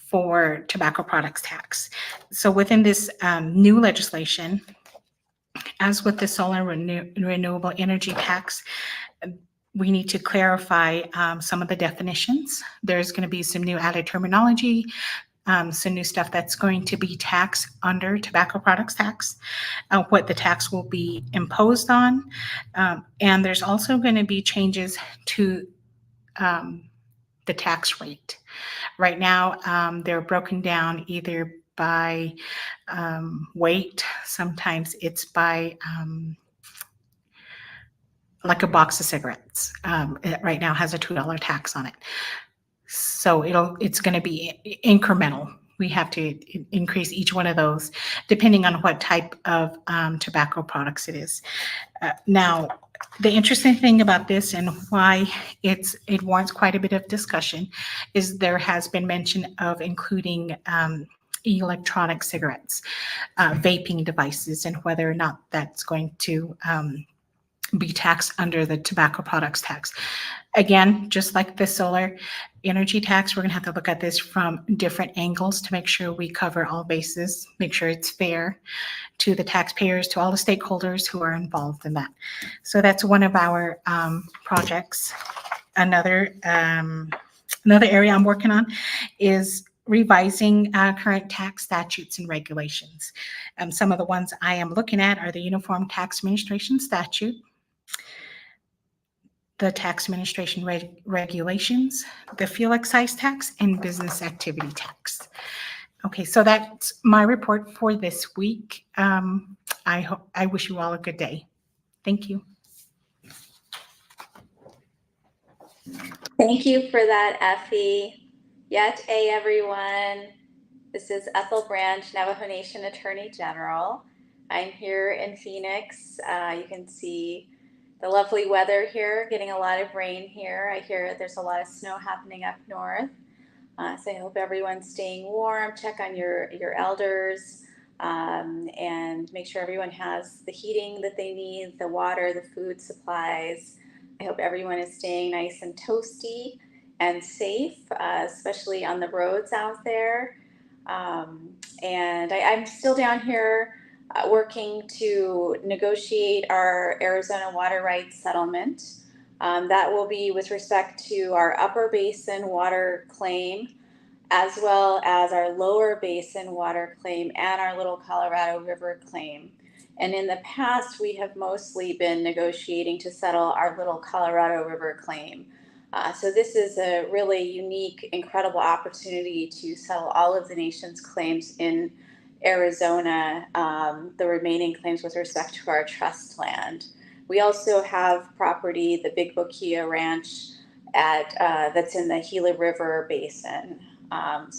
for tobacco products tax. So within this new legislation, as with the solar renewable energy tax, we need to clarify some of the definitions. There's going to be some new added terminology some new stuff that's going to be taxed under tobacco products tax, what the tax will be imposed on. And there's also going to be changes to the tax rate. Right now, they're broken down either by weight. Sometimes it's by like a box of cigarettes. It right now has a $2 tax on it. So it's going to be incremental. We have to increase each one of those depending on what type of tobacco products it is. Now, the interesting thing about this and why it warrants quite a bit of discussion is there has been mention of including electronic cigarettes, vaping devices, and whether or not that's going to be taxed under the tobacco products tax. Again, just like the solar energy tax, we're going to have to look at this from different angles to make sure we cover all bases, make sure it's fair to the taxpayers, to all the stakeholders who are involved in that. So that's one of our projects. Another area I'm working on is revising current tax statutes and regulations. Some of the ones I am looking at are the Uniform Tax Administration Statute, the Tax Administration regulations, the fuel excise tax, and business activity tax. Okay, so that's my report for this week. I wish you all a good day. Thank you. Thank you for that, Effie. Yideesk'á, everyone. This is Ethel Branch, Navajo Nation Attorney General. I'm here in Phoenix. You can see the lovely weather here, getting a lot of rain here. I hear there's a lot of snow happening up north. So I hope everyone's staying warm. Check on your elders and make sure everyone has the heating that they need, the water, the food supplies. I hope everyone is staying nice and toasty and safe, especially on the roads out there. And I'm still down here working to negotiate our Arizona water rights settlement. That will be with respect to our upper basin water claim, as well as our lower basin water claim and our Little Colorado River claim. And in the past, we have mostly been negotiating to settle our Little Colorado River claim. So this is a really unique, incredible opportunity to settle all of the nation's claims in Arizona, the remaining claims with respect to our trust land. We also have property, the Big Boquilla Ranch, that's in the Gila River Basin. But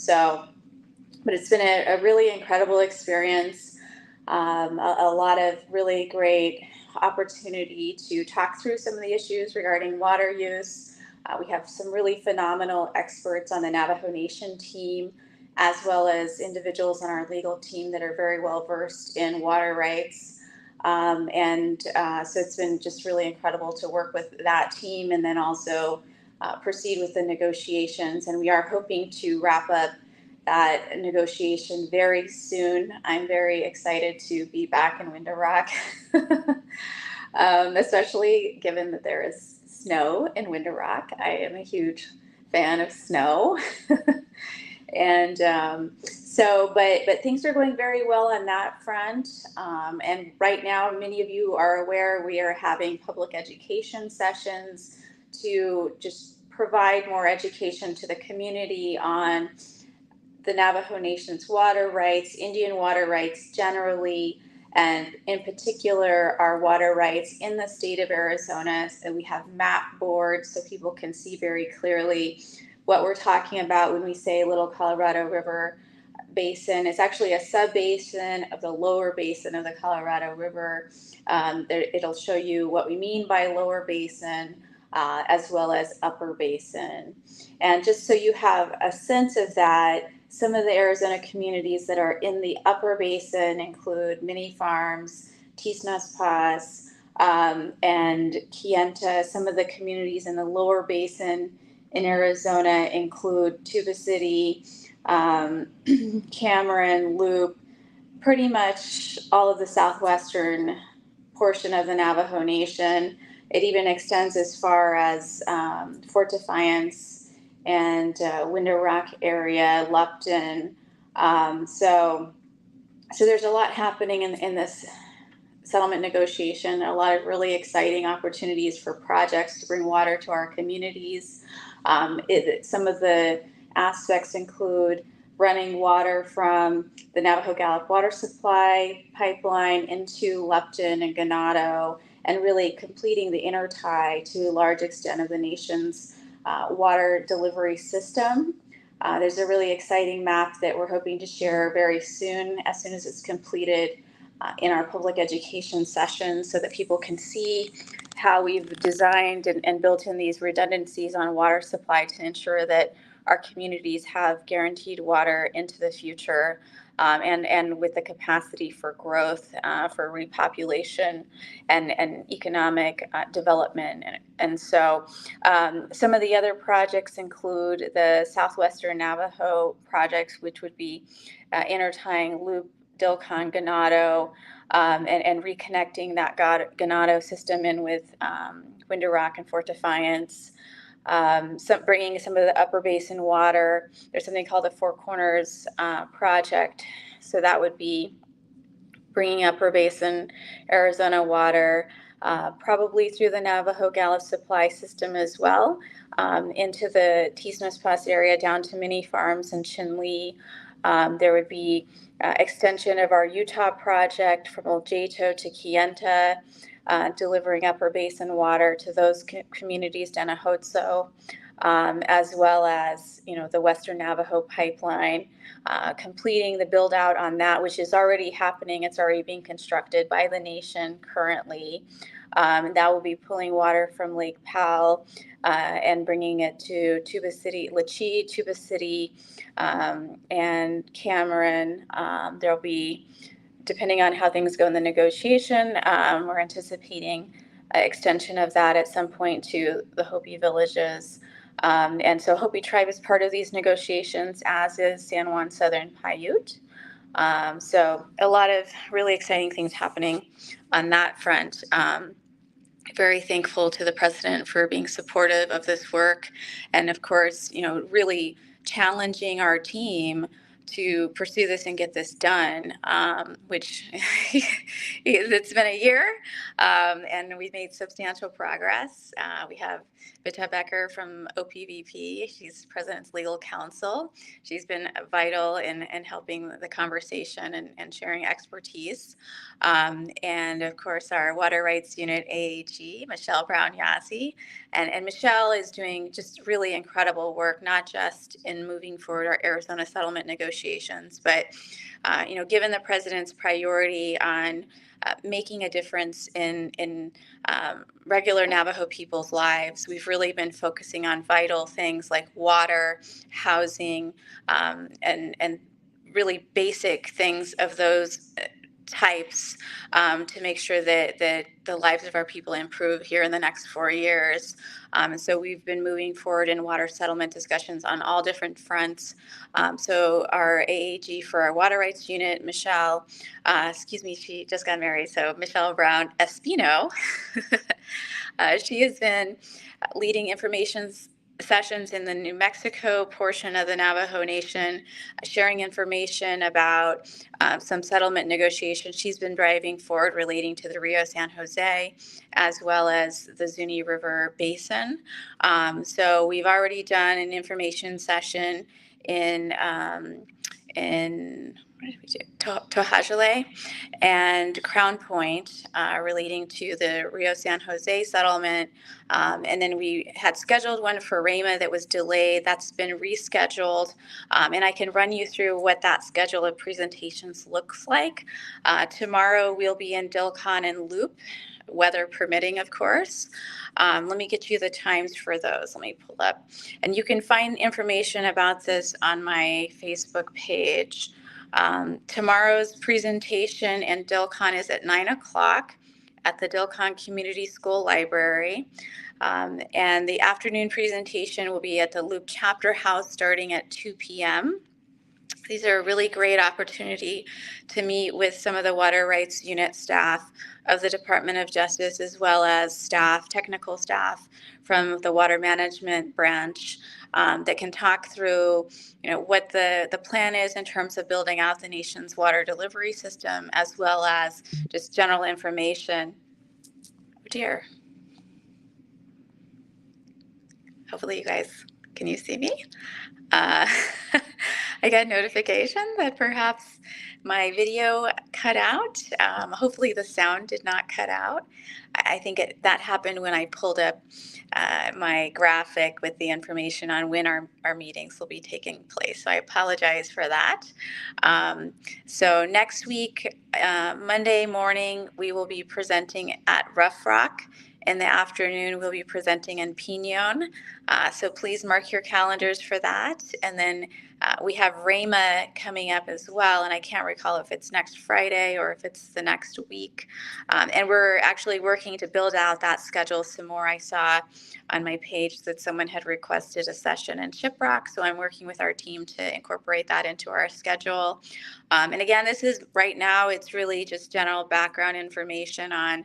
it's been a really incredible experience, a lot of really great opportunity to talk through some of the issues regarding water use. We have some really phenomenal experts on the Navajo Nation team, as well as individuals on our legal team that are very well versed in water rights. So it's been just really incredible to work with that team and then also proceed with the negotiations. And we are hoping to wrap up that negotiation very soon. I'm very excited to be back in Window Rock, especially given that there is snow in Window Rock. I am a huge fan of snow. And but things are going very well on that front. And right now, many of you are aware, we are having public education sessions to just provide more education to the community on the Navajo Nation's water rights, Indian water rights generally, and in particular, our water rights in the state of Arizona. So we have map boards so people can see very clearly what we're talking about when we say Little Colorado River Basin. It's actually a sub-basin of the lower basin of the Colorado River. It'll show you what we mean by lower basin, as well as upper basin. And just so you have a sense of that, some of the Arizona communities that are in the upper basin include Mini Farms, Tisnas Paz, and Kayenta. Some of the communities in the lower basin in Arizona include Tuba City, Cameron, Loop, pretty much all of the southwestern portion of the Navajo Nation. It even extends as far as Fort Defiance and Window Rock area, Lupton. So there's a lot happening in this settlement negotiation, a lot of really exciting opportunities for projects to bring water to our communities. Some of the aspects include running water from the Navajo Gallup water supply pipeline into Lupton and Ganado, and really completing the intertie to a large extent of the nation's water delivery system. There's a really exciting map that we're hoping to share very soon, as soon as it's completed, in our public education sessions, so that people can see how we've designed and built in these redundancies on water supply to ensure that our communities have guaranteed water into the future, and with the capacity for growth, for repopulation and economic development. And so some of the other projects include the Southwestern Navajo projects, which would be intertying Loop, Dilcon, Ganado, and reconnecting that Ganado system in with Window Rock and Fort Defiance. Bringing some of the upper basin water. There's something called the Four Corners project. So that would be bringing upper basin Arizona water, probably through the Navajo Gallup supply system as well, into the Tisnos area down to mini farms and Chinle. There would be extension of our Utah project from Oljeto to Kayenta, delivering upper basin water to those communities down Ahotso, as well as the Western Navajo pipeline, completing the build out on that, which is already happening. It's already being constructed by the nation currently. That will be pulling water from Lake Powell and bringing it to Tuba City, Lachey, Tuba City, and Cameron. There'll be, depending on how things go in the negotiation, we're anticipating extension of that at some point to the Hopi villages. And so Hopi Tribe is part of these negotiations, as is San Juan Southern Paiute. So a lot of really exciting things happening on that front. Very thankful to the president for being supportive of this work, and of course, really challenging our team to pursue this and get this done, which it's been a year, and we've made substantial progress. We have Vita Becker from OPVP. She's President's legal counsel. She's been vital in helping the conversation and sharing expertise. And of course, our Water Rights Unit AAG, Michelle Brown-Yassy. And Michelle is doing just really incredible work, not just in moving forward our Arizona settlement negotiations, but given the president's priority on making a difference in regular Navajo people's lives, we've really been focusing on vital things like water, housing, and really basic things of those types, to make sure that the lives of our people improve here in the next 4 years. And so we've been moving forward in water settlement discussions on all different fronts. So our AAG for our Water Rights Unit, Michelle, she just got married, so Michelle Brown Espino, she has been leading information sessions in the New Mexico portion of the Navajo Nation, sharing information about some settlement negotiations she's been driving forward relating to the Rio San Jose, as well as the Zuni River Basin. So we've already done an information session in Tohajale and Crown Point, relating to the Rio San Jose settlement. And then we had scheduled one for Rama that was delayed. That's been rescheduled. And I can run you through what that schedule of presentations looks like. Tomorrow we'll be in Dilcon and Loop, weather permitting, of course. Let me get you the times for those. Let me pull up. And you can find information about this on my Facebook page. Tomorrow's presentation in Dilcon is at 9 o'clock at the Dilcon Community School Library. And the afternoon presentation will be at the Loop Chapter House starting at 2 p.m. These are a really great opportunity to meet with some of the Water Rights Unit staff of the Department of Justice, as well as staff, technical staff from the Water Management Branch, that can talk through, what the plan is in terms of building out the nation's water delivery system, as well as just general information. Oh dear. Hopefully you guys, can you see me? I got notification that perhaps my video cut out. Hopefully the sound did not cut out. I think that happened when I pulled up my graphic with the information on when our meetings will be taking place. So I apologize for that. So next week, Monday morning, we will be presenting at Rough Rock. In the afternoon, we'll be presenting in Pinon. So please mark your calendars for that. And then we have RAMA coming up as well. And I can't recall if it's next Friday or if it's the next week. And we're actually working to build out that schedule some more. I saw on my page that someone had requested a session in Shiprock. So I'm working with our team to incorporate that into our schedule. And again, this is right now, it's really just general background information on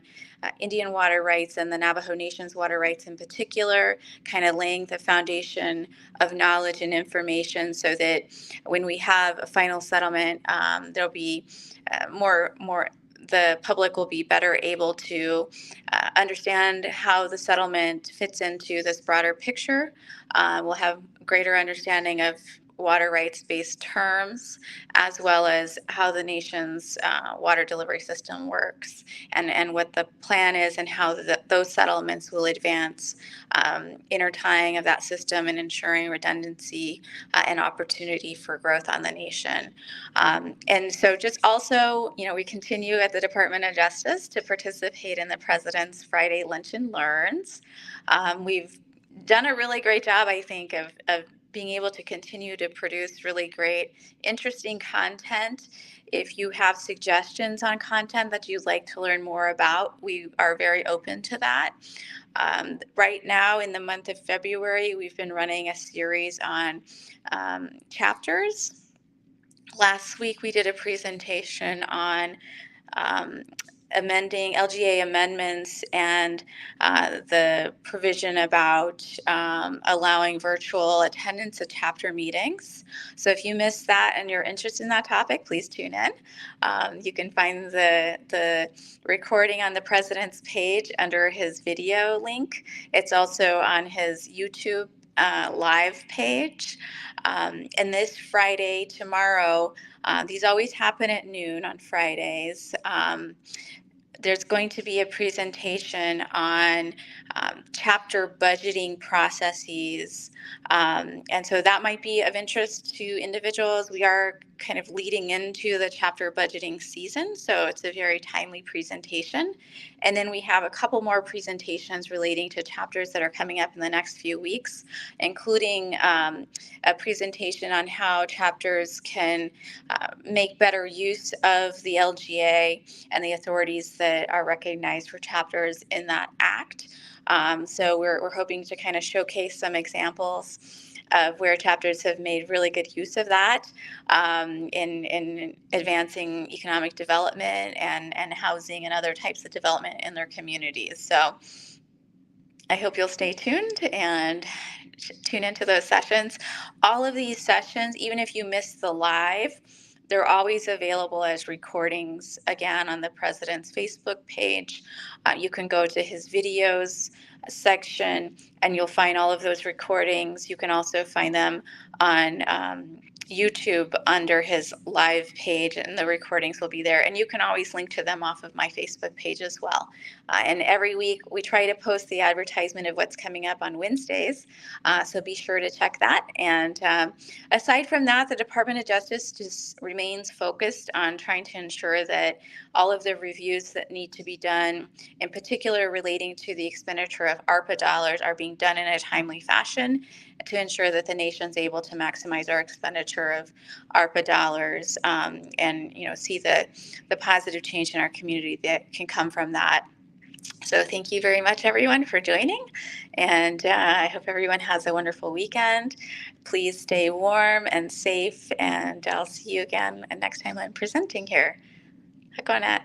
Indian water rights and the Navajo Nation's water rights in particular, kind of laying the foundation of knowledge and information so that when we have a final settlement, there'll be the public will be better able to understand how the settlement fits into this broader picture. We'll have greater understanding of water rights-based terms, as well as how the nation's water delivery system works, and what the plan is, and how those settlements will advance intertying of that system and ensuring redundancy and opportunity for growth on the nation. And so just also, we continue at the Department of Justice to participate in the President's Friday Lunch and Learns. We've done a really great job, I think, of being able to continue to produce really great, interesting content. If you have suggestions on content that you'd like to learn more about, we are very open to that. Right now, in the month of February, we've been running a series on chapters. Last week, we did a presentation on amending LGA amendments and the provision about allowing virtual attendance at chapter meetings. So if you missed that and you're interested in that topic, please tune in. You can find the recording on the President's page under his video link. It's also on his YouTube live page. And this Friday, tomorrow, these always happen at noon on Fridays. There's going to be a presentation on chapter budgeting processes. And so that might be of interest to individuals. We are kind of leading into the chapter budgeting season, so it's a very timely presentation. And then we have a couple more presentations relating to chapters that are coming up in the next few weeks, including a presentation on how chapters can make better use of the LGA and the authorities that are recognized for chapters in that act. So we're hoping to kind of showcase some examples of where chapters have made really good use of that in advancing economic development and housing and other types of development in their communities. So I hope you'll stay tuned and tune into those sessions. All of these sessions, even if you miss the live, they're always available as recordings, again, on the President's Facebook page. You can go to his videos section and you'll find all of those recordings. You can also find them on YouTube under his live page, and the recordings will be there. And you can always link to them off of my Facebook page as well. And every week we try to post the advertisement of what's coming up on Wednesdays. So be sure to check that. And aside from that, the Department of Justice just remains focused on trying to ensure that all of the reviews that need to be done, in particular relating to the expenditure of ARPA dollars, are being done in a timely fashion to ensure that the nation's able to maximize our expenditure of ARPA dollars and see the positive change in our community that can come from that. So thank you very much, everyone, for joining. And I hope everyone has a wonderful weekend. Please stay warm and safe. And I'll see you again next time I'm presenting here. Hakonat.